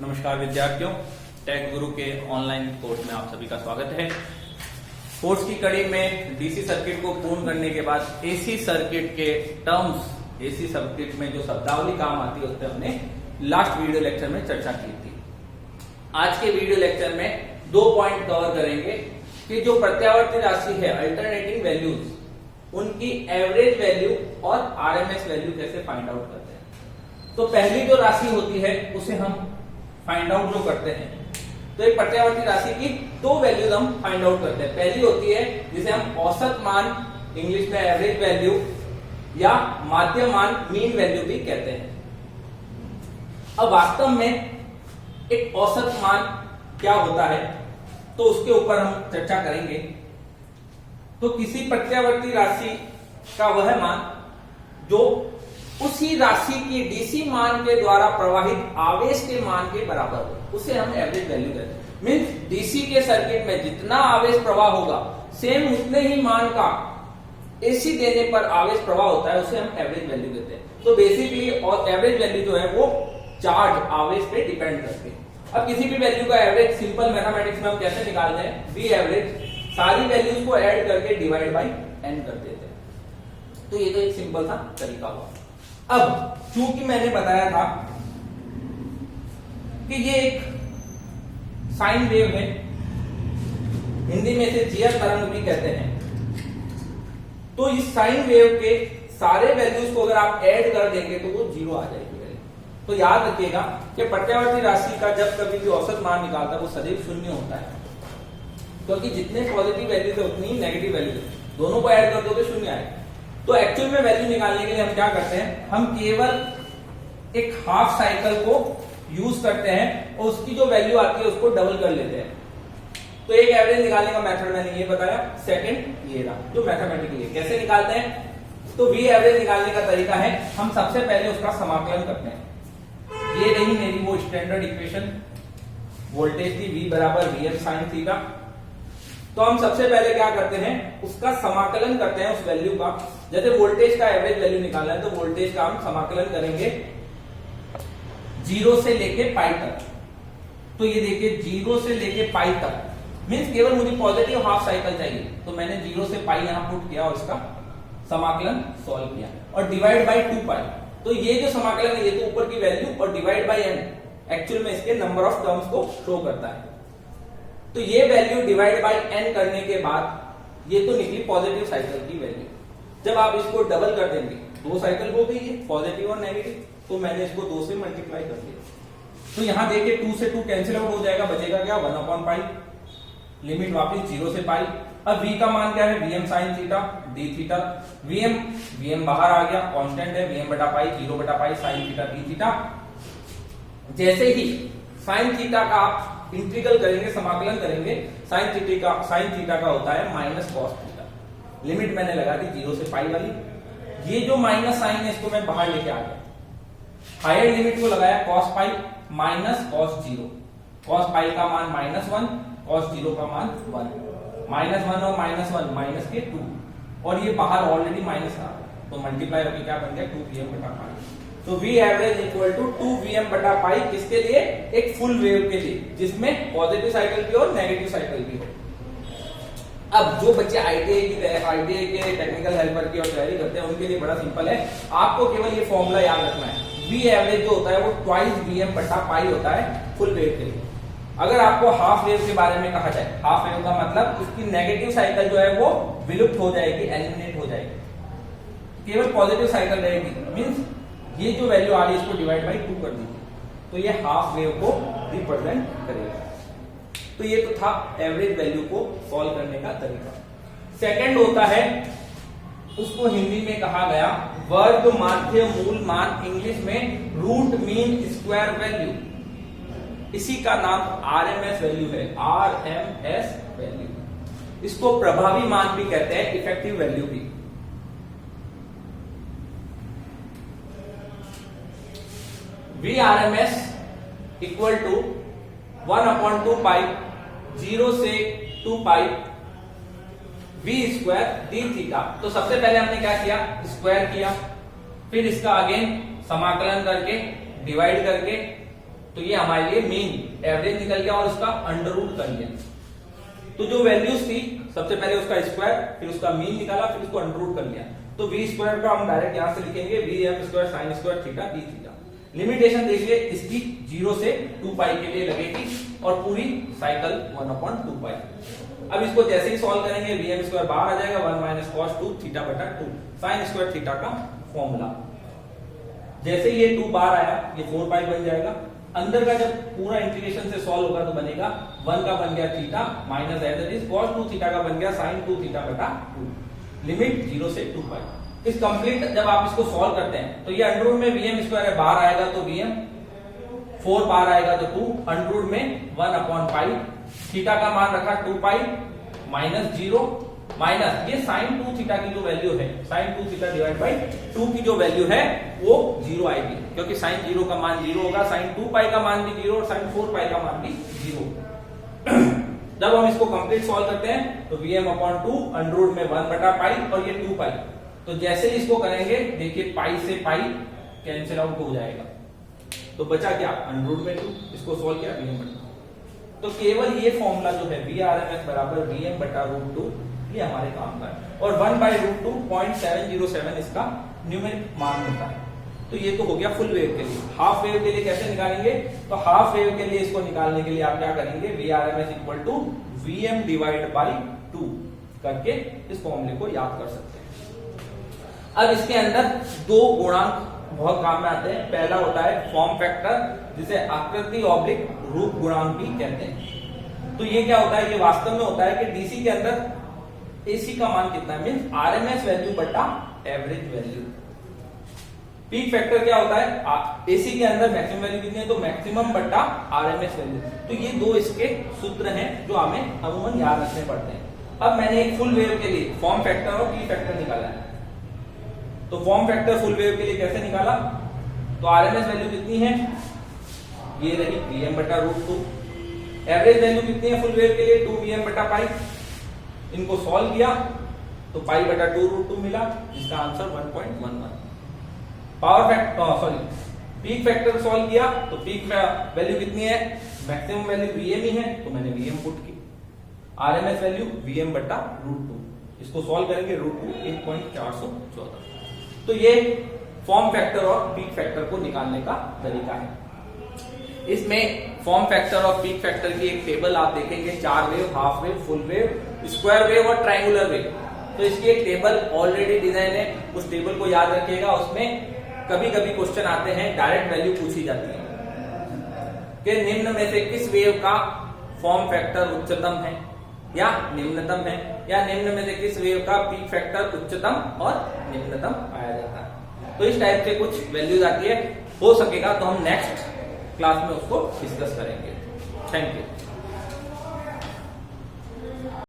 नमस्कार विद्यार्थियों, टेक गुरु के ऑनलाइन कोर्स में आप सभी का स्वागत है। कोर्स की कड़ी में डीसी सर्किट को पूर्ण करने के बाद एसी सर्किट के टर्म्स, एसी सर्किट में जो शब्दावली काम आती है उस पर हमने लास्ट वीडियो लेक्चर में चर्चा की थी। आज के वीडियो लेक्चर में 2 पॉइंट कवर करेंगे कि जो प्रत्यावर्ती राशि है, अल्टरनेटिंग वैल्यूज, उनकी एवरेज वैल्यू और आरएमएस वैल्यू कैसे फाइंड आउट करते हैं। तो पहली जो राशि होती है उसे हम फाइंड आउट जो करते हैं, तो एक प्रत्यावर्ती राशि की 2 वैल्यूज हम फाइंड आउट करते हैं। पहली होती है जिसे हम औसत मान, इंग्लिश में एवरेज वैल्यू या माध्य मान, मीन वैल्यू भी कहते हैं। अब वास्तव में एक औसत मान क्या होता है तो उसके ऊपर हम चर्चा करेंगे। तो किसी प्रत्यावर्ती राशि का वह मान जो उसी राशि की डीसी मान के द्वारा प्रवाहित आवेश के मान के बराबर हो, उसे हम एवरेज वैल्यू कहते हैं। मीन्स डीसी के सर्किट में जितना आवेश प्रवाह होगा सेम उतने ही मान का एसी देने पर आवेश प्रवाह होता है, उसे हम एवरेज वैल्यू कहते हैं। तो बेसिकली और एवरेज वैल्यू जो है वो चार्ज आवेश पे डिपेंड करते हैं। अब किसी भी वैल्यू का एवरेज सिंपल मैथमेटिक्स में हम कैसे निकालते हैं, बी एवरेज सारी वैल्यूज को ऐड करके डिवाइड बाई एन कर देते हैं। तो ये तो एक सिंपल सा तरीका हुआ। अब चूंकि मैंने बताया था कि ये एक साइन वेव है, हिंदी में इसे जीआर तरंग भी कहते हैं, तो इस साइन वेव के सारे वैल्यूज को अगर आप ऐड कर देंगे तो वो 0 आ जाएगी। तो याद रखिएगा कि प्रत्यावर्ती राशि का जब कभी भी औसत मान निकालता है वो सदैव 0 होता है, क्योंकि जितने पॉजिटिव वैल्यूज है उतनी ही नेगेटिव वैल्यूज है, दोनों को ऐड कर दोगे 0 आएगा। तो एक्चुअल में वैल्यू निकालने के लिए हम क्या करते हैं, हम केवल एक हाफ साइकिल को यूज करते हैं और उसकी जो वैल्यू आती है उसको डबल कर लेते हैं। तो एक एवरेज निकालने का मेथड मैंने ये बताया, सेकंड ये रहा जो मैथमेटिकली कैसे निकालते हैं। तो वी एवरेज निकालने का तरीका है, हम सबसे पहले उसका समाकलन करते हैं। ये रही मेरी वो स्टैंडर्ड इक्वेशन, वोल्टेज थी V बराबर Vm साइन थीटा। तो हम सबसे पहले क्या करते हैं, उसका समाकलन करते हैं उस वैल्यू का। जैसे वोल्टेज का एवरेज वैल्यू निकालना है तो वोल्टेज का हम समाकलन करेंगे 0 से लेके पाई तक। तो ये देखिए 0 से लेके पाई तक, मीन्स केवल मुझे पॉजिटिव हाफ साइकिल चाहिए, तो मैंने 0 से पाई यहां पुट किया और इसका समाकलन सॉल्व किया और डिवाइड बाई 2 पाई। तो ये जो समाकलन है ये तो ऊपर की वैल्यू और डिवाइड बाई एन एक्चुअल में इसके नंबर ऑफ टर्म्स को शो करता है। तो ये वैल्यू डिवाइड बाई एन करने के बाद ये तो निकली पॉजिटिव साइकिल की वैल्यू। जब आप इसको डबल कर देंगे 2 साइकिल हो गई है, पॉजिटिव और नेगेटिव, तो मैंने इसको 2 से मल्टीप्लाई कर दिया। तो यहां देखिए 2 से 2 कैंसिल आउट हो जाएगा, बचेगा क्या 1/पाई, लिमिट वापस 0 से पाई। अब v का मान क्या है, Vm sine theta d theta. Vm बाहर आ गया, कांस्टेंट है, Vm बटा पाई 0/पाई साइन थीटा डी थीटा। जैसे ही साइन थीटा का आप इंटीग्रल करेंगे, समाकलन करेंगे, साइन थीटा का होता है माइनस कॉस थीटा। लिमिट मैंने लगा दी 0 से पाई वाली। ये जो माइनस साइन है इसको मैं बाहर लेके आ गया, हायर लिमिट को लगाया cos pi minus cos 0। Cos pi का मान -1, कॉस 0 का मान 1, -1 और -1 माइनस के 2, और ये बाहर ऑलरेडी माइनस था तो मल्टीप्लाई होकर क्या बन गया 2Vm/पाई। तो V एवरेज इक्वल टू 2Vm/पाई किसके लिए, एक फुल वेव के लिए जिसमें पॉजिटिव साइकिल भी और नेगेटिव साइकिल भी हो। अब जो बच्चे आईटीआई के टेक्निकल हेल्पर की और तैयारी करते हैं उनके लिए बड़ा सिंपल है, आपको केवल ये फॉर्मूला याद रखना है। V एवरेज जो होता है वो ट्वाइस Vm/पाई होता है फुल वेव के लिए। अगर आपको हाफ वेव के बारे में कहा जाए, हाफ वेव का मतलब उसकी नेगेटिव साइकिल जो है वो विलुप्त हो जाएगी, एलिमिनेट हो जाएगी, केवल पॉजिटिव साइकिल रहेगी। मींस ये जो वैल्यू आ रही है इसको डिवाइड बाई 2 कर दीजिए, तो ये हाफ वेव को रिप्रेजेंट करेगा। तो ये तो था एवरेज वैल्यू को सॉल्व करने का तरीका। सेकंड होता है, उसको हिंदी में कहा गया वर्ग माध्य मूल मान, इंग्लिश में रूट मीन स्क्वायर वैल्यू। इसी का नाम आरएमएस वैल्यू है, आरएमएस वैल्यू। इसको प्रभावी मान भी कहते हैं, इफेक्टिव वैल्यू भी। Vrms इक्वल टू 1/2 पाई 0 से 2 पाई V स्क्वायर डी थीटा। तो सबसे पहले हमने क्या किया, स्क्वायर किया, फिर इसका अगेन समाकलन करके डिवाइड करके तो ये हमारे लिए मीन एवरेज निकल गया और उसका अंडर रूट कर लिया। तो जो वैल्यूज थी सबसे पहले उसका स्क्वायर, फिर उसका मीन निकाला, फिर उसको अंडर रूट कर लिया। तो वी स्क्वायर का हम डायरेक्ट यहां से लिखेंगे V M square sine square theta d theta. Limitation देखिए इसकी 0 से 2 पाई के लिए लगेगी और पूरी साइकिल 1/2 पाई। अब इसको जैसे ही सॉल्व करेंगे वी एम स्क्वायर बाहर आ जाएगा 1 माइनस कॉस 2 थीटा बटा 2 साइन स्क्वायर थीटा का फॉर्मूला। जैसे ही ये 2 बाहर आया ये 4 पाई बन जाएगा। अंदर का जब पूरा इंटीग्रेशन से सॉल्व होगा तो बनेगा 1 का बन गया theta minus as it is cos 2 theta का बन गया sin 2 थीटा बटा 2 लिमिट 0 से 2 पाई। इस कंप्लीट जब आप इसको सॉल्व करते हैं तो ये अंडर रूट में वीएम स्क्वायर है, बाहर आएगा तो वीएम, 4 बाहर आएगा तो 2, अंडर रूट में 1/पाई, थीटा का मान रखा 2 पाई माइनस 0 माइनस ये sin 2 थीटा की जो वैल्यू है sin 2 थीटा डिवाइड बाई 2 की जो वैल्यू है वो 0 आएगी, क्योंकि sin 0 का मान 0 होगा, sin 2 पाई का मान भी 0 और sin 4 पाई का मान भी 0। जब हम इसको कंप्लीट सॉल्व करते हैं तो Vm/2 अंडर रूट में 1/पाई और ये 2 पाई। तो जैसे ही इसको करेंगे देखिए पाई से पाई कैंसिल आउट हो जाएगा, तो बचा क्या अंडर रूट में 2, इसको सॉल्व किया Vm/2। तो केवल ये फॉर्मूला जो है Vrms बराबर Vm/√2 ये हमारे काम का है और 1/√2 0.707 इसका न्यूमेरिक मान होता है। तो ये तो हो गया फुल वेव के लिए। हाफ वेव के लिए कैसे निकालेंगे? तो हाफ वेव के लिए इसको निकालने के लिए आप क्या करेंगे Vrms = Vm डिवाइड बाई 2 करके इस फॉर्मूले को याद कर सकते हैं। अब इसके अंदर 2 गुणांक बहुत काम में आते हैं। पहला होता है फॉर्म फैक्टर, जिसे आकृति ऑब्लिक रूप गुणांक भी कहते हैं। तो ये क्या होता है? ये वास्तव में होता है कि डीसी के अंदर एसी का मान कितना है, मींस आरएमएस वैल्यू बटा एवरेज वैल्यू। पीक फैक्टर क्या होता है? एसी के अंदर मैक्सिमम वैल्यू कितनी है, तो मैक्सिमम बटा आरएमएस वैल्यू। तो ये 2 इसके सूत्र हैं जो हमें अमूमन याद रखने पड़ते हैं। अब मैंने एक फुल वेव के लिए फॉर्म फैक्टर और पीक फैक्टर निकाला है। तो फॉर्म फैक्टर फुल वेव के लिए कैसे निकाला? तो आरएमएस वैल्यू कितनी है, ये रही Vm/√2। एवरेज वैल्यू कितनी है फुल वेव के लिए, 2 Vm/पाई। इनको सॉल्व किया तो पाई/2√2 मिला, जिसका answer 1.11। Power factor peak factor solve किया तो पीक वैल्यू कितनी है, मैक्सिमम वैल्यू Vm ही है, तो मैंने Vm पुट की। आरएमएस वैल्यू Vm/√2, इसको सॉल्व करेंगे √2 1.414। तो ये फॉर्म फैक्टर और पीक फैक्टर को निकालने का तरीका है। इसमें फॉर्म फैक्टर और पीक फैक्टर की एक टेबल आप देखेंगे, 4 wave, half wave, full wave, square wave और ट्रायंगुलर वेव। तो इसकी एक टेबल ऑलरेडी डिजाइन है, उस टेबल को याद रखिएगा। उसमें कभी कभी क्वेश्चन आते हैं, डायरेक्ट वैल्यू पूछी जाती है कि निम्न में से किस वेव का फॉर्म फैक्टर उच्चतम है या निम्नतम है, या निम्न में से किस वेव का पीक फैक्टर उच्चतम और निम्नतम पाया जाता है। तो इस टाइप से कुछ वैल्यूज आती है। हो सकेगा तो हम नेक्स्ट क्लास में उसको डिस्कस करेंगे। Thank you.